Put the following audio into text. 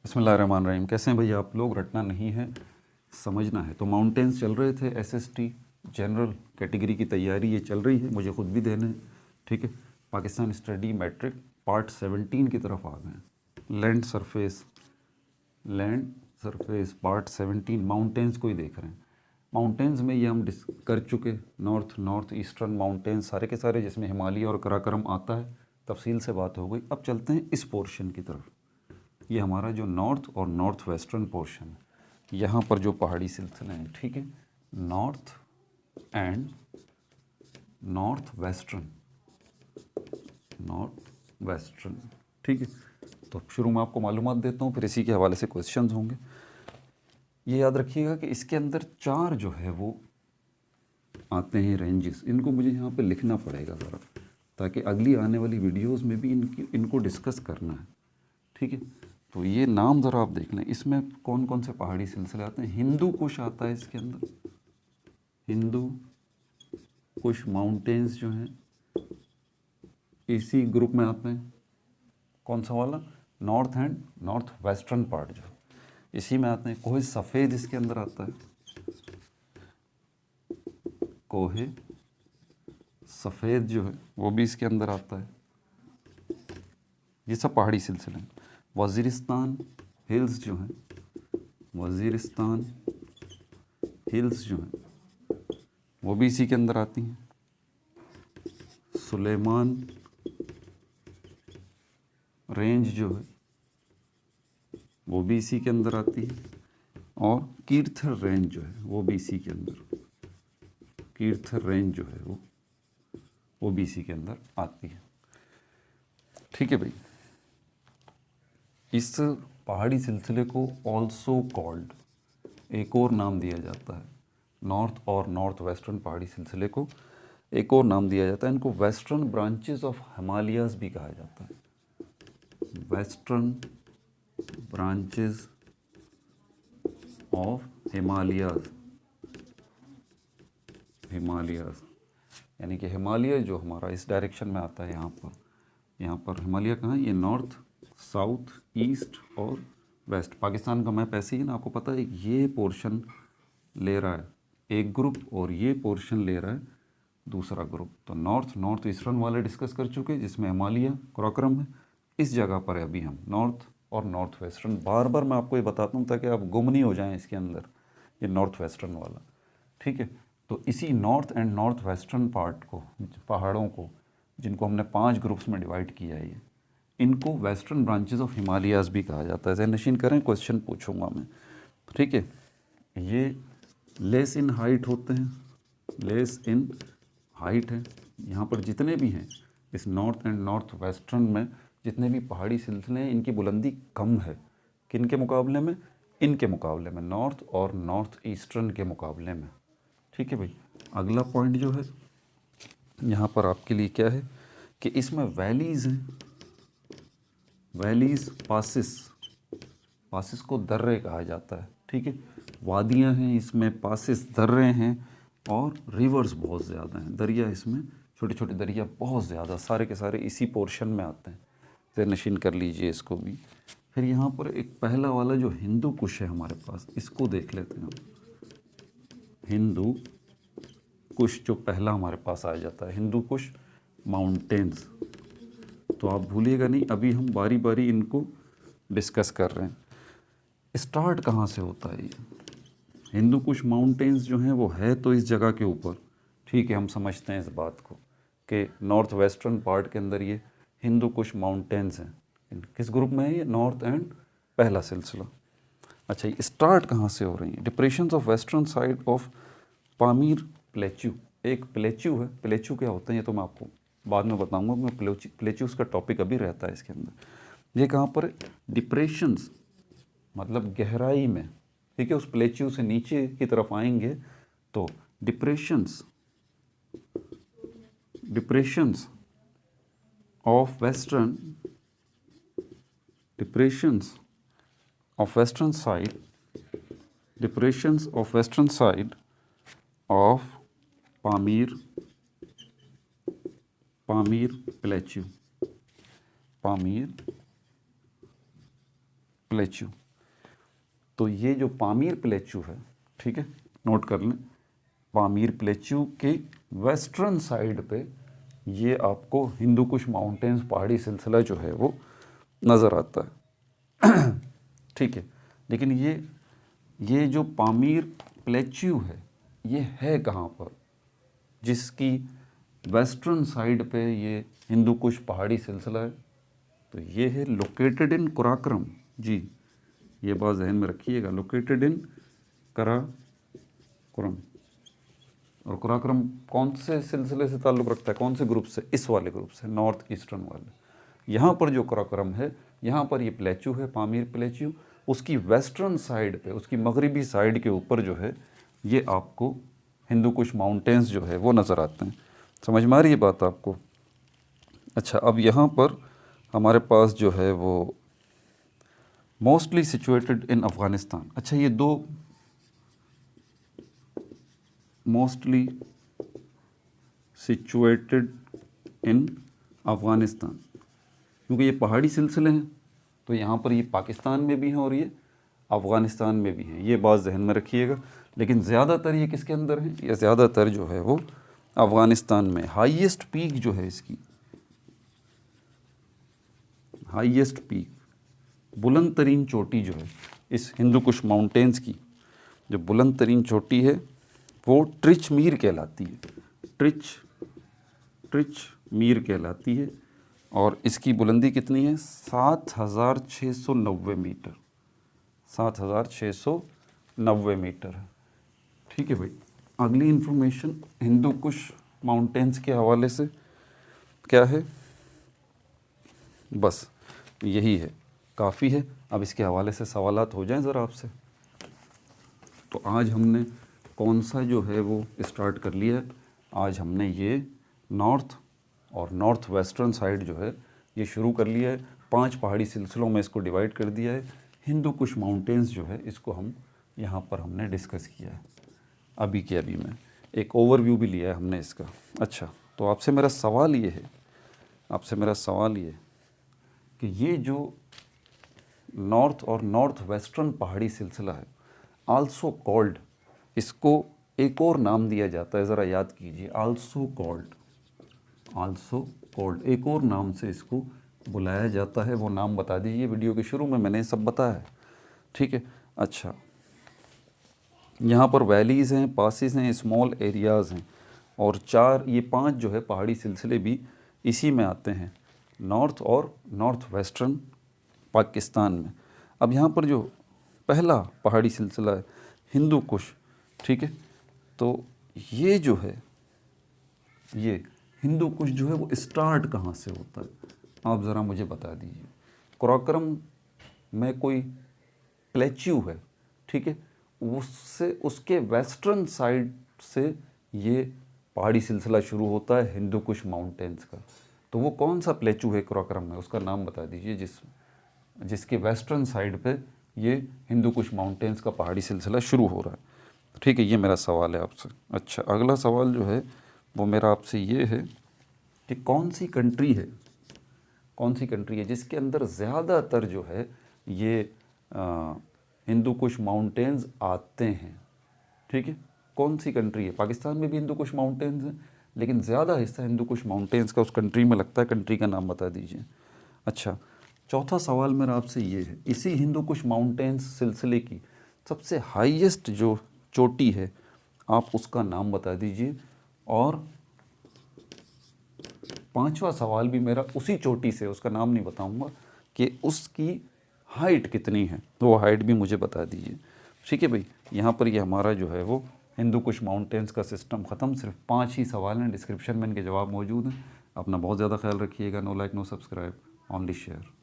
बिस्मिल्लाहिर्रहमानिर्रहीम। कैसे हैं भैया आप लोग? रटना नहीं है, समझना है। तो माउंटेन्स चल रहे थे, एसएसटी जनरल कैटेगरी की तैयारी ये चल रही है, मुझे खुद भी देने हैं। ठीक है, पाकिस्तान स्टडी मैट्रिक पार्ट 17 की तरफ आ गए हैं। लैंड सरफेस पार्ट 17 माउंटेन्स को ही देख रहे हैं। माउंटेन्स में ये हम कर चुके, नॉर्थ ईस्टर्न माउंटेन्स सारे के सारे, जिसमें हिमालय और कराकरम आता है, तफसील से बात हो गई। अब चलते हैं इस पोर्शन की तरफ। ये हमारा जो नॉर्थ और नॉर्थ वेस्टर्न पोर्शन है, यहाँ पर जो पहाड़ी सिलसिले हैं, ठीक है, नॉर्थ एंड नॉर्थ वेस्टर्न, ठीक है। तो शुरू में आपको मालूमात देता हूँ, फिर इसी के हवाले से क्वेश्चंस होंगे। ये याद रखिएगा कि इसके अंदर 4 जो है वो आते हैं रेंजेस। इनको मुझे यहाँ पे लिखना पड़ेगा ज़रा, ताकि अगली आने वाली वीडियोस में भी इनको डिस्कस करना है, ठीक है। तो ये नाम ज़रा आप देख लें, इसमें कौन कौन से पहाड़ी सिलसिले आते हैं। हिंदू कुश आता है इसके अंदर, हिंदू कुश माउंटेन्स जो हैं इसी ग्रुप में आते हैं। कौन सा वाला? North and north western part जो इसी में आते हैं। कोहे सफ़ेद इसके अंदर आता है, कोहे सफ़ेद जो है वो भी इसके अंदर आता है। ये सब पहाड़ी सिलसिले हैं। वज़ीरिस्तान हिल्स जो हैं, वज़ीरिस्तान हिल्स जो हैं वो भी इसी के अंदर आती हैं। सुलेमान रेंज जो है वो भी इसी के अंदर आती है। और कीर्थर रेंज जो है वो भी इसी के अंदर, कीर्थर रेंज जो है वो भी इसी के अंदर आती है। ठीक है भाई, इस पहाड़ी सिलसिले को ऑल्सो कॉल्ड, एक और नाम दिया जाता है, नॉर्थ और नॉर्थ वेस्टर्न पहाड़ी सिलसिले को एक और नाम दिया जाता है। इनको वेस्टर्न ब्रांचेस ऑफ हिमालयाज़ भी कहा जाता है, वेस्टर्न ब्रांचेस ऑफ हिमालयाज़, यानी कि हिमालय जो हमारा इस डायरेक्शन में आता है, यहाँ पर हिमालय कहाँ है? ये नॉर्थ, साउथ, ईस्ट और वेस्ट। पाकिस्तान का मैप ऐसे ही ना, आपको पता है ये पोर्शन ले रहा है एक ग्रुप और ये पोर्शन ले रहा है दूसरा ग्रुप। तो नॉर्थ ईस्टर्न वाले डिस्कस कर चुके, जिसमें हिमालय कराकरम है। इस जगह पर है अभी हम नॉर्थ और नॉर्थ वेस्टर्न। बार बार मैं आपको ये बताता हूँ ताकि आप गुम नहीं हो जाएं इसके अंदर, ये नॉर्थ वेस्टर्न वाला, ठीक है। तो इसी north and north western part को, पहाड़ों को, जिनको हमने 5 ग्रुप्स में डिवाइड किया है, इनको वेस्टर्न ब्रांचेस ऑफ हिमालयाज़ भी कहा जाता है। ज़हन नशीन करें, क्वेश्चन पूछूंगा मैं, ठीक है। ये लेस इन हाइट होते हैं, लेस इन हाइट है। यहाँ पर जितने भी हैं इस नॉर्थ एंड नॉर्थ वेस्टर्न में, जितने भी पहाड़ी सिलसिले हैं, इनकी बुलंदी कम है। किन के मुकाबले में? इनके मुकाबले में, नॉर्थ और नॉर्थ ईस्टर्न के मुकाबले में, ठीक है भाई। अगला पॉइंट जो है यहाँ पर आपके लिए क्या है कि इसमें वैलीज़ हैं, वैलीज़, पासिस को दर्रे कहा जाता है, ठीक है। वादियाँ हैं इसमें, पासिस, दर्रे हैं, और रिवर्स बहुत ज़्यादा हैं, दरिया इसमें, छोटे छोटे दरिया बहुत ज़्यादा, सारे के सारे इसी पोर्शन में आते हैं। ज़हन नशीन कर लीजिए इसको भी। फिर यहाँ पर एक पहला वाला जो हिंदू कुश है हमारे पास, इसको देख लेते हैं। हिंदू कुश जो पहला हमारे पास आ जाता है, हिंदू कुश माउंटेन्स। तो आप भूलिएगा नहीं, अभी हम बारी बारी इनको डिस्कस कर रहे हैं। स्टार्ट कहाँ से होता है? ये हिंदू कुश माउंटेन्स जो हैं वो है तो इस जगह के ऊपर, ठीक है, हम समझते हैं इस बात को कि नॉर्थ वेस्टर्न पार्ट के अंदर ये हिंदू कुश माउंटेन्स हैं। किस ग्रुप में है ये? नॉर्थ एंड पहला सिलसिला। अच्छा, ये स्टार्ट कहाँ से हो रही है? Depressions of western side of Pamir plateau. एक प्लेच्यू है, प्लेच्यू क्या होता है ये तो मैं आपको बाद में बताऊंगा। मैं प्लेच्यूस का टॉपिक अभी रहता है इसके अंदर। ये कहाँ पर? डिप्रेशंस मतलब गहराई में, ठीक है। उस प्लेच्यू से नीचे की तरफ आएंगे तो depressions of western, depressions of western side, depressions of western side of Pamir plateau, Pamir plateau. तो ये जो पामीर प्लेच्यू है, ठीक है, नोट कर लें, पामीर प्लेच्यू के वेस्टर्न साइड पे ये आपको हिंदू कुश माउंटेन्स पहाड़ी सिलसिला जो है वो नज़र आता है। ठीक है, लेकिन ये जो पामीर प्लेच्यू है है कहाँ पर, जिसकी वेस्टर्न साइड पे ये हिंदू कुश पहाड़ी सिलसिला है? तो ये है लोकेटेड इन कराक्रम। जी, ये बात जहन में रखिएगा, लोकेटेड इन कराक्रम। और कराक्रम कौन से सिलसिले से ताल्लुक़ रखता है, कौन से ग्रुप से? इस वाले ग्रुप से, नॉर्थ ईस्टर्न वाले। यहाँ पर जो कराक्रम है, यहाँ पर ये प्लेच्यू है, पामीर प्लेच्यू। उसकी वेस्टर्न साइड पे, उसकी मगरिबी साइड के ऊपर जो है ये आपको हिंदू कुश माउंटेन्स जो है वो नज़र आते हैं। समझ में आ रही है बात आपको? अच्छा, अब यहाँ पर हमारे पास जो है वो मोस्टली सिचुएटेड इन अफ़गानिस्तान। अच्छा, ये दो मोस्टली सिचुएटेड इन अफ़गानिस्तान, क्योंकि ये पहाड़ी सिलसिले हैं तो यहाँ पर ये पाकिस्तान में भी हैं और ये अफ़गानिस्तान में भी हैं, ये बात जहन में रखिएगा। लेकिन ज़्यादातर ये किसके अंदर है? ये ज़्यादातर जो है वो अफ़गानिस्तान में। हाईएस्ट पीक जो है इसकी, हाईएस्ट पीक, बुलंद तरीन चोटी जो है इस हिंदू कुश माउंटेन्स की, जो बुलंद तरीन चोटी है वो ट्रिच मीर कहलाती है। ट्रिच मीर कहलाती है और इसकी बुलंदी कितनी है? 7,690 मीटर। 7,690 मीटर है। ठीक है भाई, अगली इन्फॉर्मेशन हिंदू कुश माउंटेन्स के हवाले से क्या है? बस यही है, काफ़ी है। अब इसके हवाले से सवालात हो जाएं ज़रा आपसे। तो आज हमने कौन सा जो है वो स्टार्ट कर लिया है? आज हमने ये नॉर्थ और नॉर्थ वेस्टर्न साइड जो है ये शुरू कर लिया है। 5 पहाड़ी सिलसिलों में इसको डिवाइड कर दिया है। हिंदू कुश माउंटेन्स जो है इसको हम यहाँ पर हमने डिस्कस किया है अभी के अभी में। एक ओवरव्यू भी लिया है हमने इसका। अच्छा, तो आपसे मेरा सवाल ये है कि ये जो नॉर्थ और नॉर्थ वेस्टर्न पहाड़ी सिलसिला है, आल्सो कॉल्ड, इसको एक और नाम दिया जाता है, ज़रा याद कीजिए, आल्सो कॉल्ड, एक और नाम से इसको बुलाया जाता है। वो नाम बता दीजिए, वीडियो के शुरू में मैंने सब बताया है। ठीक है, अच्छा, यहाँ पर वैलीज़ हैं, पासिस हैं, स्मॉल एरियाज़ हैं और 5 जो है पहाड़ी सिलसिले भी इसी में आते हैं, नॉर्थ और नॉर्थ वेस्टर्न पाकिस्तान में। अब यहाँ पर जो पहला पहाड़ी सिलसिला है हिंदू कुश, ठीक है, तो ये जो है ये हिंदू कुश जो है वो स्टार्ट कहाँ से होता है, आप ज़रा मुझे बता दीजिए। कराक्रम में कोई प्लेच्यू है, ठीक है, उससे उसके वेस्टर्न साइड से ये पहाड़ी सिलसिला शुरू होता है हिंदू कुश माउंटेन्स का। तो वो कौन सा प्लेच्यू है कराक्रम में, उसका नाम बता दीजिए जिसके वेस्टर्न साइड पे ये हिंदू कुश माउंटेन्स का पहाड़ी सिलसिला शुरू हो रहा है। ठीक है, ये मेरा सवाल है आपसे। अच्छा, अगला सवाल जो है वो मेरा आपसे ये है कि कौन सी कंट्री है जिसके अंदर ज़्यादातर जो है ये हिंदू कुश माउंटेन्स आते हैं। ठीक है, कौन सी कंट्री है? पाकिस्तान में भी हिंदू कुश माउंटेन्स हैं, लेकिन ज़्यादा हिस्सा हिंदू कुश माउंटेन्स का उस कंट्री में लगता है। कंट्री का नाम बता दीजिए। अच्छा, चौथा सवाल मेरा आपसे ये है, इसी हिंदू कुश माउंटेन्स सिलसिले की सबसे हाईएस्ट जो चोटी है आप उसका नाम बता दीजिए। और 5वां सवाल भी मेरा उसी चोटी से, उसका नाम नहीं बताऊंगा, कि उसकी हाइट कितनी है, तो वो हाइट भी मुझे बता दीजिए। ठीक है भाई, यहाँ पर ये हमारा जो है वो हिंदू कुश माउंटेन्स का सिस्टम ख़त्म। सिर्फ 5 ही सवाल हैं, डिस्क्रिप्शन में इनके जवाब मौजूद हैं। अपना बहुत ज़्यादा ख्याल रखिएगा। No like no subscribe, only share.